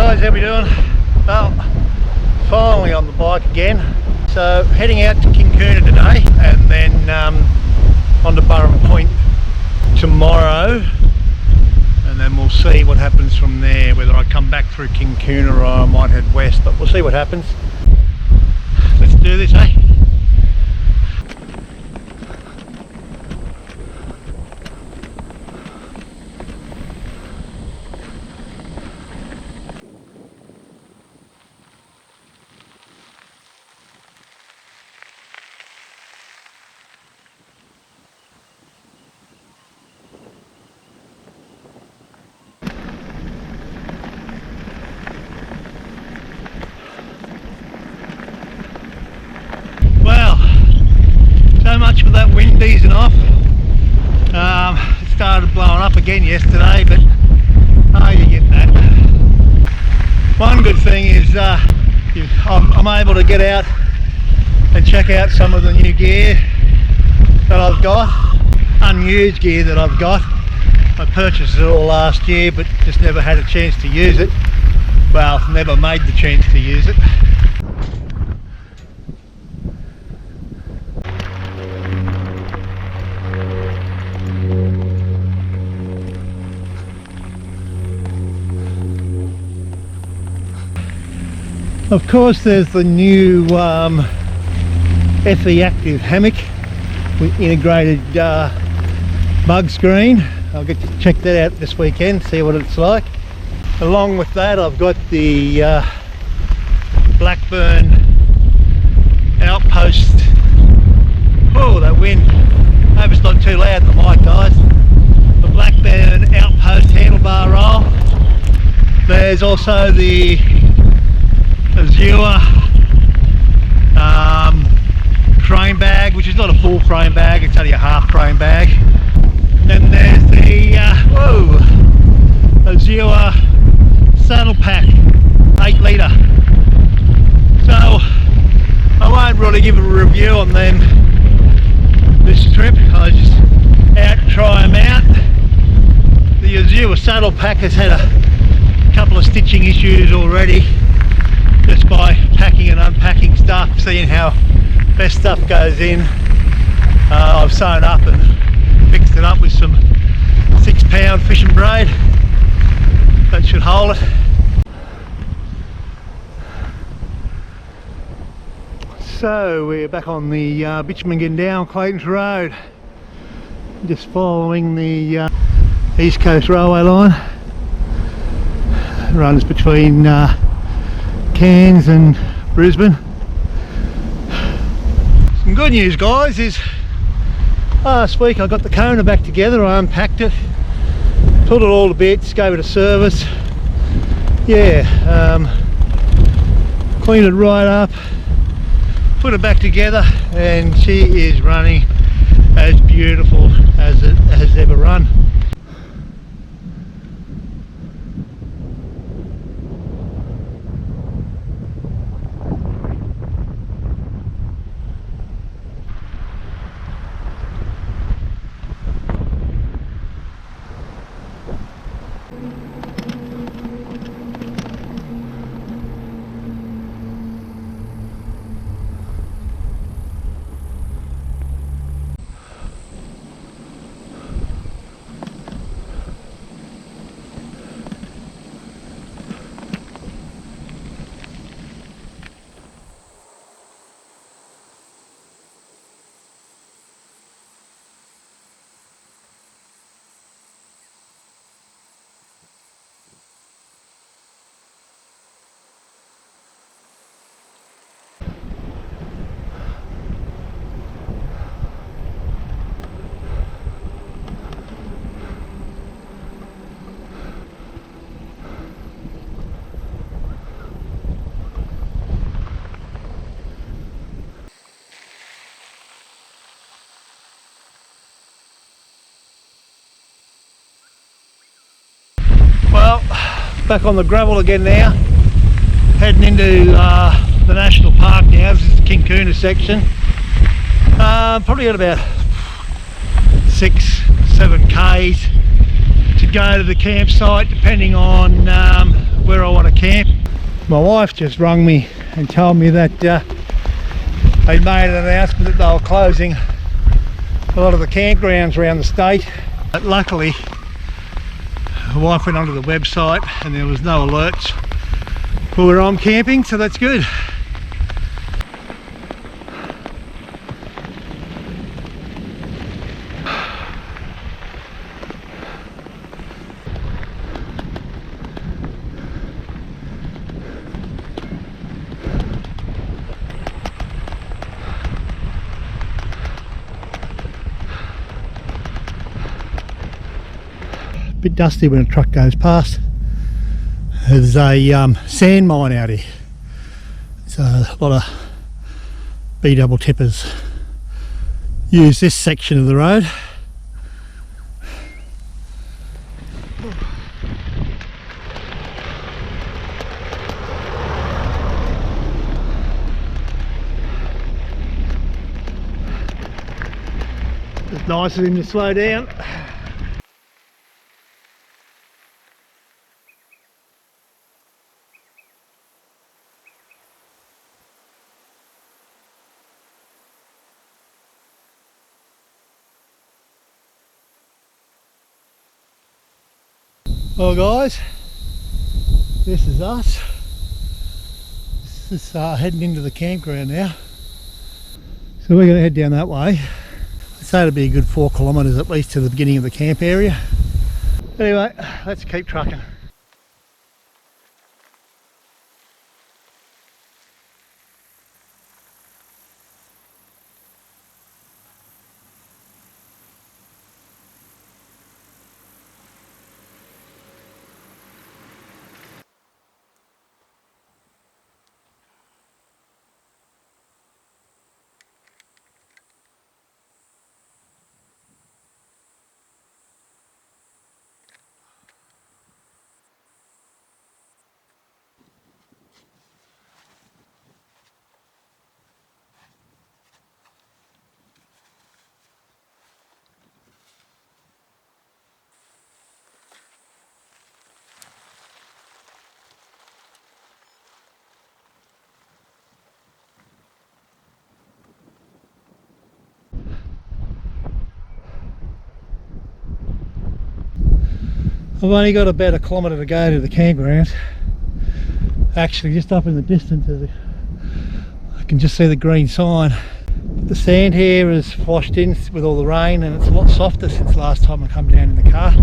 guys, how we doing? Well, finally on the bike again. So heading out to Kinkuna today and then on to Burren Point tomorrow, and then we'll see what happens from there, whether I come back through Kinkuna or I might head west, but we'll see what happens. Let's do this, eh? So much for that wind easing off. It started blowing up again yesterday, but you get that. One good thing is I'm able to get out and check out some of the new gear that I've got, unused gear that I've got. I purchased it all last year but just never had a chance to use it. Well, never made the chance to use it. Of course, there's the new FE Active hammock with integrated mug screen. I'll get to check that out this weekend, see what it's like. Along with that, I've got the Blackburn Outpost. Oh, that wind. I hope it's not too loud in the mic, guys. The Blackburn Outpost handlebar roll. There's also the Azure frame bag, which is not a full frame bag, it's only a half frame bag. And then there's the Azure saddle pack, 8 litre. So I won't really give a review on them this trip. I was just out to try them out. The Azure saddle pack has had a couple of stitching issues already, just by packing and unpacking stuff, seeing how best stuff goes in. I've sewn up and fixed it up with some 6-pound fishing braid. That should hold it. So we're back on the bitumen getting down Clayton's Road, just following the East Coast Railway line. It runs between Cairns and Brisbane. Some good news, guys, is last week I got the Kona back together. I unpacked it, put it all to bits, gave it a service. Yeah, cleaned it right up, put it back together, and she is running as beautiful as it has ever run. Well, back on the gravel again now, heading into the national park now. This is the Kinkuna section. Probably at about 6-7 k's to go to the campsite, depending on where I want to camp. My wife just rung me and told me that they made an announcement that they were closing a lot of the campgrounds around the state. But luckily, my wife went onto the website and there was no alerts for where I'm camping, so that's good. Bit dusty when a truck goes past. There's a sand mine out here, so a lot of B double tippers use this section of the road. It's nice of him to slow down. Well guys, this is us. This is heading into the campground now. So we're going to head down that way. I'd say it'll be a good 4 kilometres at least to the beginning of the camp area. Anyway, let's keep trucking. I've only got about a kilometre to go to the campground. Actually, just up in the distance, I can just see the green sign. The sand here is washed in with all the rain and it's a lot softer since last time I come down in the car.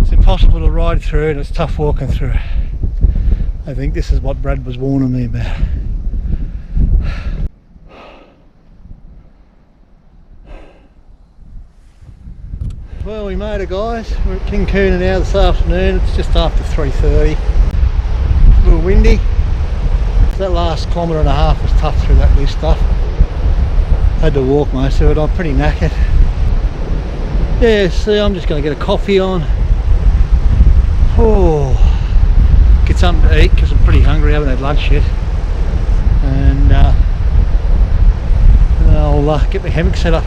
It's impossible to ride through and it's tough walking through. I think this is what Brad was warning me about. Well, we made it guys. We're at Kinkuna now this afternoon. It's just after 3:30. It's a little windy. So that last kilometre and a half was tough through that loose stuff. Had to walk most of it. I'm pretty knackered. Yeah, see, I'm just going to get a coffee on. Oh, get something to eat because I'm pretty hungry. I haven't had lunch yet. And I'll get my hammock set up.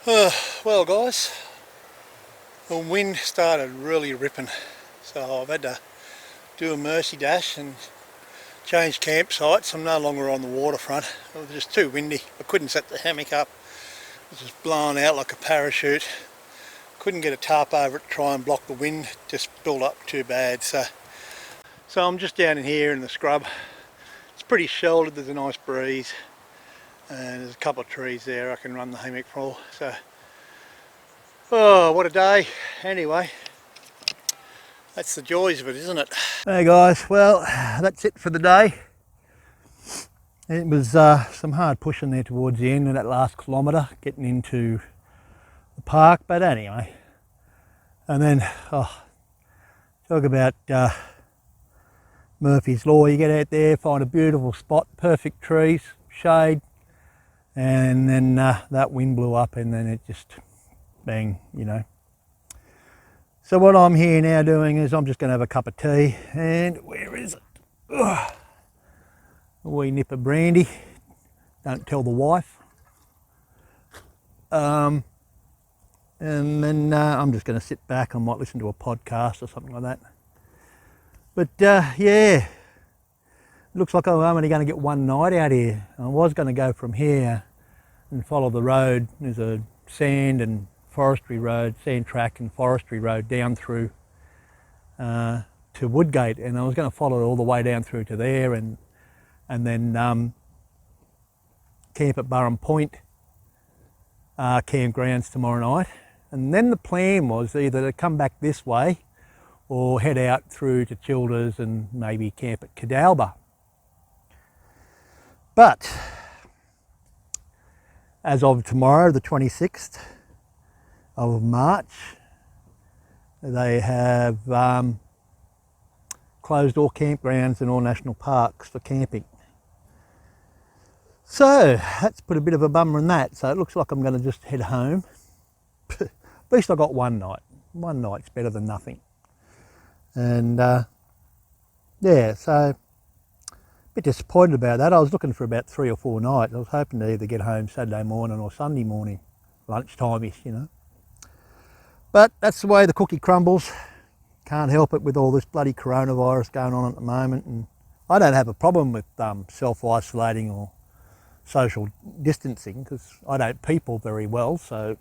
Well guys, the wind started really ripping, so I've had to do a mercy dash and change campsites. I'm no longer on the waterfront. It was just too windy. I couldn't set the hammock up. It was just blown out like a parachute. Couldn't get a tarp over it to try and block the wind. Just built up too bad. So I'm just down in here in the scrub. It's pretty sheltered. There's a nice breeze, and there's a couple of trees there I can run the hammock for. So, oh, what a day. Anyway, that's the joys of it, isn't it? Hey guys, well, that's it for the day. It was some hard pushing there towards the end of that last kilometre, getting into the park, but anyway. And then, talk about Murphy's Law. You get out there, find a beautiful spot, perfect trees, shade, and then that wind blew up, and then it just bang, you know. So what I'm here now doing is I'm just going to have a cup of tea, and where is it? Ugh. A wee nip of brandy. Don't tell the wife. And then I'm just going to sit back. I might listen to a podcast or something like that. But yeah, looks like I'm only going to get one night out here. I was going to go from here and follow the road. There's a sand and forestry road, sand track and forestry road down through to Woodgate, and I was going to follow it all the way down through to there, and then camp at Burrum Point campgrounds tomorrow night. And then the plan was either to come back this way or head out through to Childers and maybe camp at Cadalba. But as of tomorrow, the 26th of March, they have closed all campgrounds and all national parks for camping. So that's put a bit of a bummer in that. So it looks like I'm going to just head home. At least I got one night. One night's better than nothing. And yeah, so a bit disappointed about that. I was looking for about 3 or 4 nights. I was hoping to either get home Saturday morning or Sunday morning, lunchtime-ish, you know. But that's the way the cookie crumbles. Can't help it with all this bloody coronavirus going on at the moment. And I don't have a problem with self-isolating or social distancing, because I don't people very well, so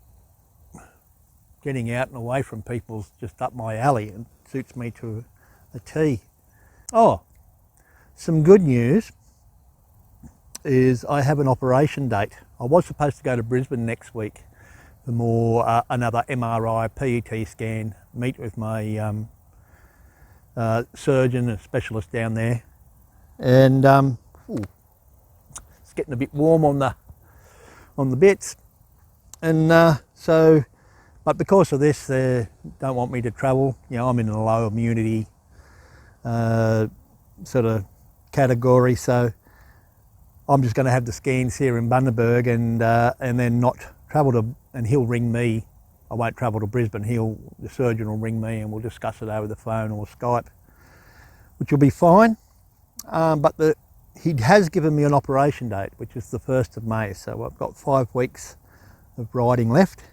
getting out and away from people's just up my alley and suits me to a T. Oh, some good news is I have an operation date. I was supposed to go to Brisbane next week for more another MRI, PET scan, meet with my surgeon, a specialist down there, and it's getting a bit warm on the bits, and so. But because of this, they don't want me to travel. You know, I'm in a low immunity sort of category, so I'm just going to have the scans here in Bundaberg, and then not travel to. And he'll ring me. I won't travel to Brisbane. The surgeon will ring me, and we'll discuss it over the phone or Skype, which will be fine. But he has given me an operation date, which is the 1st of May. So I've got 5 weeks of riding left.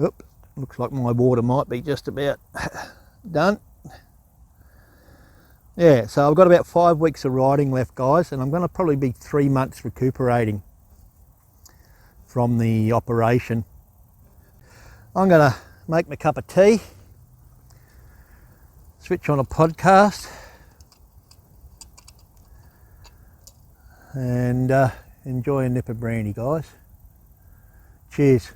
Oop, looks like my water might be just about done. Yeah, so I've got about 5 weeks of riding left, guys, and I'm going to probably be 3 months recuperating from the operation. I'm going to make my cup of tea, switch on a podcast, and enjoy a nip of brandy, guys. Cheers.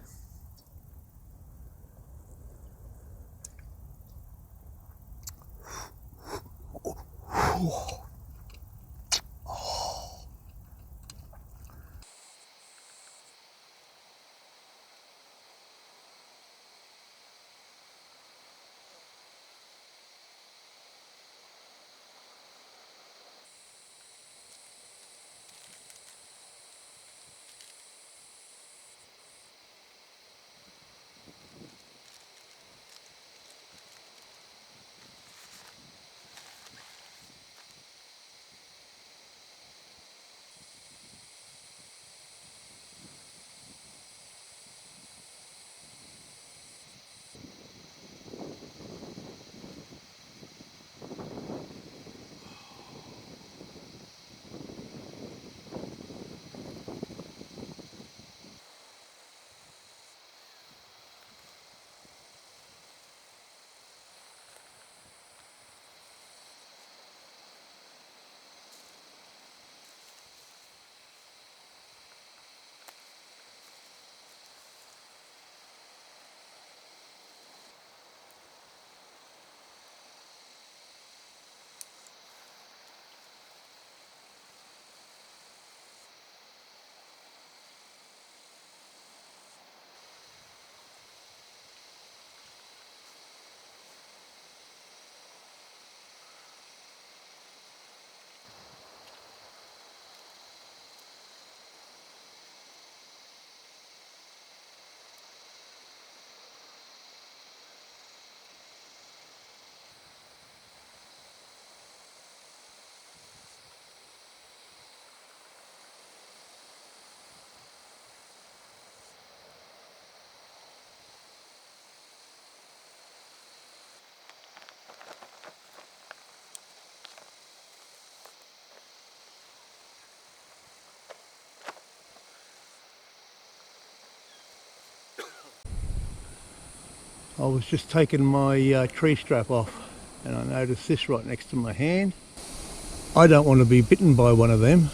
I was just taking my tree strap off and I noticed this right next to my hand. I don't want to be bitten by one of them.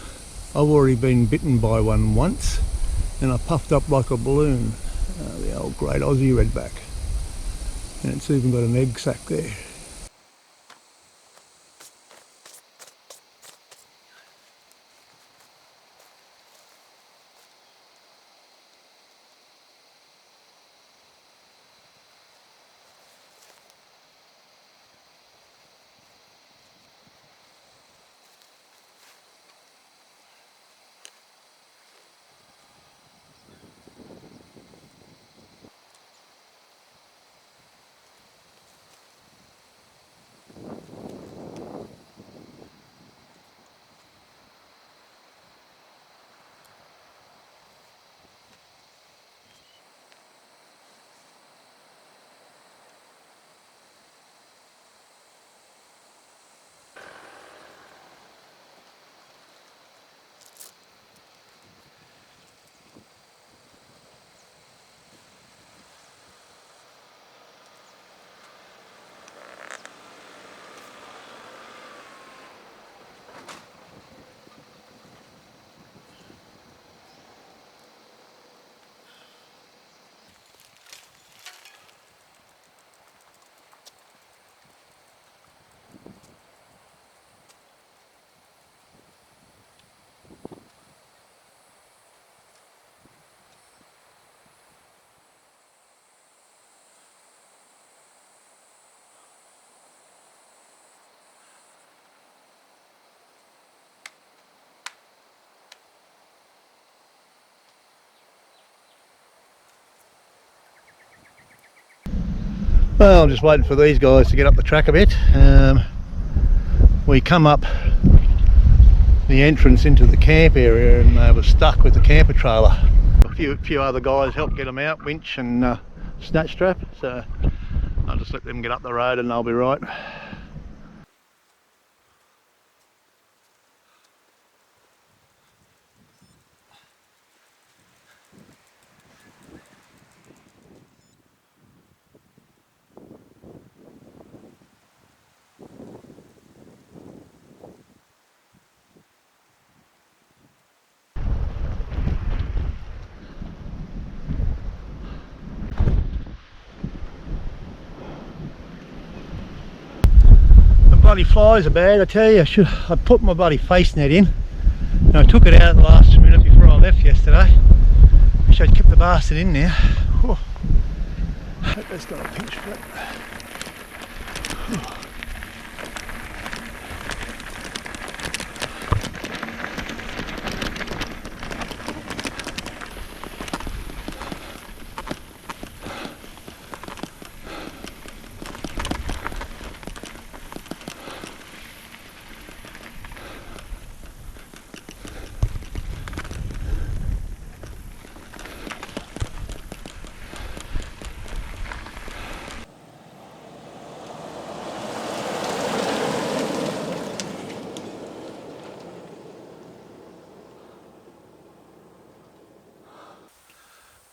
I've already been bitten by one once and I puffed up like a balloon. The old great Aussie redback. And it's even got an egg sac there. Well, I'm just waiting for these guys to get up the track a bit. We come up the entrance into the camp area and they were stuck with the camper trailer. A few other guys helped get them out, winch and snatch strap, so I'll just let them get up the road and they'll be right. Bloody flies are bad, I tell you. I put my bloody face net in and I took it out the last minute before I left yesterday. Wish I'd kept the bastard in there. Whew. Hope that's got a pinch for it.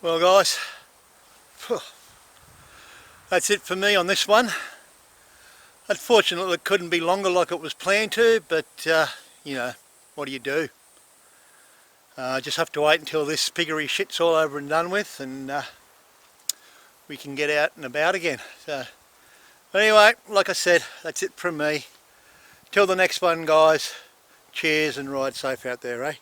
Well guys, that's it for me on this one. Unfortunately it couldn't be longer like it was planned to, but you know, what do you do? Just have to wait until this piggery shit's all over and done with and we can get out and about again. So anyway, like I said, that's it from me. Till the next one guys, cheers and ride safe out there, eh?